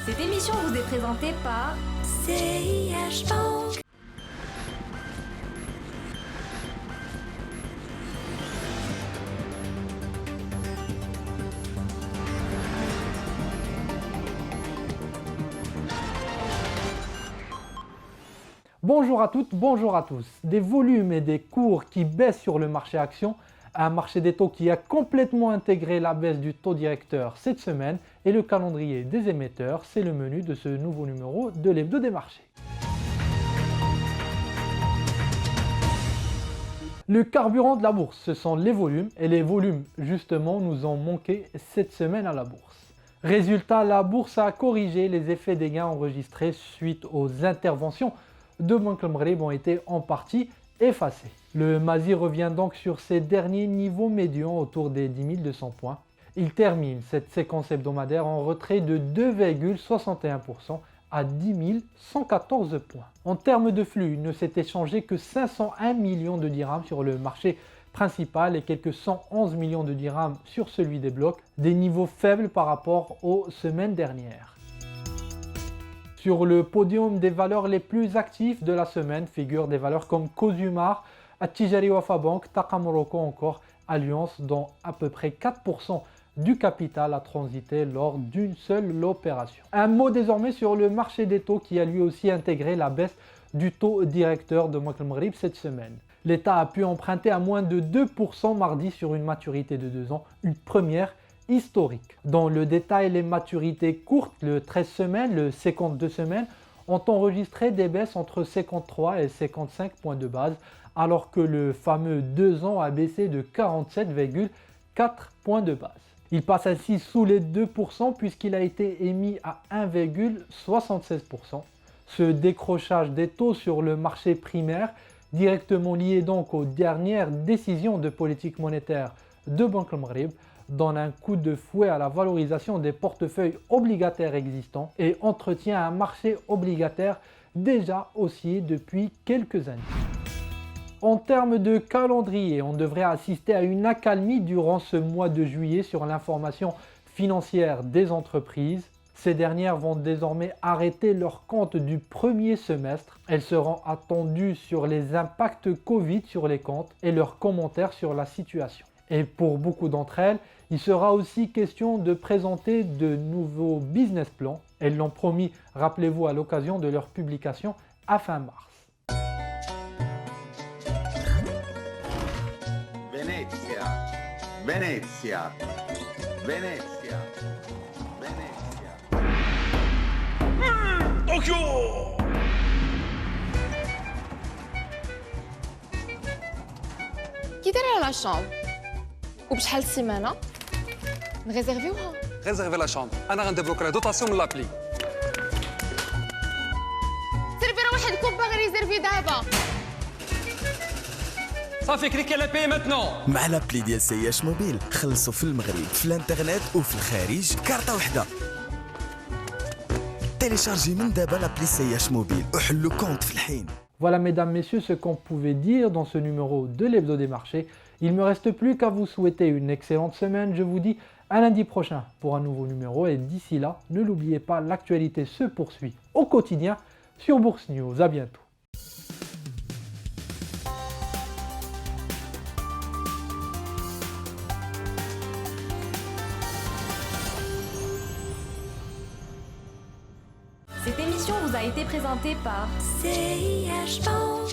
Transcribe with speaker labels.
Speaker 1: Cette émission vous est présentée par CIH Bank.
Speaker 2: Bonjour à toutes, bonjour à tous. Des volumes et des cours qui baissent sur le marché action, un marché des taux qui a complètement intégré la baisse du taux directeur cette semaine et le calendrier des émetteurs, c'est le menu de ce nouveau numéro de l'Hebdo des marchés. Le carburant de la bourse, ce sont les volumes et les volumes justement nous ont manqué cette semaine à la bourse. Résultat, la bourse a corrigé les effets des gains enregistrés suite aux interventions de Banque Al Maghreb ont été en partie effacés. Le Mazi revient donc sur ses derniers niveaux médians autour des 10 200 points. Il termine cette séquence hebdomadaire en retrait de 2,61% à 10 114 points. En termes de flux, il ne s'est échangé que 501 millions de dirhams sur le marché principal et quelques 111 millions de dirhams sur celui des blocs, des niveaux faibles par rapport aux semaines dernières. Sur le podium des valeurs les plus actives de la semaine figurent des valeurs comme Cosumar, Attijari Wafa Bank, Taqa Morocco encore, Alliance dont à peu près 4% du capital a transité lors d'une seule opération. Un mot désormais sur le marché des taux qui a lui aussi intégré la baisse du taux directeur de Banque Al Maghreb cette semaine. L'État a pu emprunter à moins de 2% mardi sur une maturité de 2 ans, une première historique. Dans le détail, les maturités courtes, le 13 semaines, le 52 semaines, ont enregistré des baisses entre 53 et 55 points de base, alors que le fameux 2 ans a baissé de 47,4 points de base. Il passe ainsi sous les 2% puisqu'il a été émis à 1,76%. Ce décrochage des taux sur le marché primaire, directement lié donc aux dernières décisions de politique monétaire de Banque Al Maghreb, donne un coup de fouet à la valorisation des portefeuilles obligataires existants et entretient un marché obligataire déjà haussier depuis quelques années. En termes de calendrier, on devrait assister à une accalmie durant ce mois de juillet sur l'information financière des entreprises. Ces dernières vont désormais arrêter leurs comptes du premier semestre. Elles seront attendues sur les impacts Covid sur les comptes et leurs commentaires sur la situation. Et pour beaucoup d'entre elles, il sera aussi question de présenter de nouveaux business plans. Elles l'ont promis, rappelez-vous, à l'occasion de leur publication à fin mars.
Speaker 3: Venezia, Venezia, Venezia, Venezia.
Speaker 4: Tokyo!
Speaker 5: كي دايره لا شامبر وبشحال السيمانه نغيزيرفيوها
Speaker 6: ريزيرفي لا شامبر انا غندير لا دوطاسيون من لابلي
Speaker 5: سيرفي راه واحد كوب باغي ريزيرفي دابا
Speaker 6: صافي كليكي لا باي ماتنون.
Speaker 7: مع لابلي ديال سياش موبيل خلصوا في المغرب في الانترنت وفي الخارج كارطه وحده. تيليشارجي من دابا لابلي سياش موبيل وحلوا كونت في الحين.
Speaker 2: Voilà mesdames, messieurs, ce qu'on pouvait dire dans ce numéro de l'Hebdo des marchés. Il ne me reste plus qu'à vous souhaiter une excellente semaine. Je vous dis à lundi prochain pour un nouveau numéro. Et d'ici là, ne l'oubliez pas, l'actualité se poursuit au quotidien sur Bourse News. À bientôt.
Speaker 1: Cette émission vous a été présentée par CIH Bank.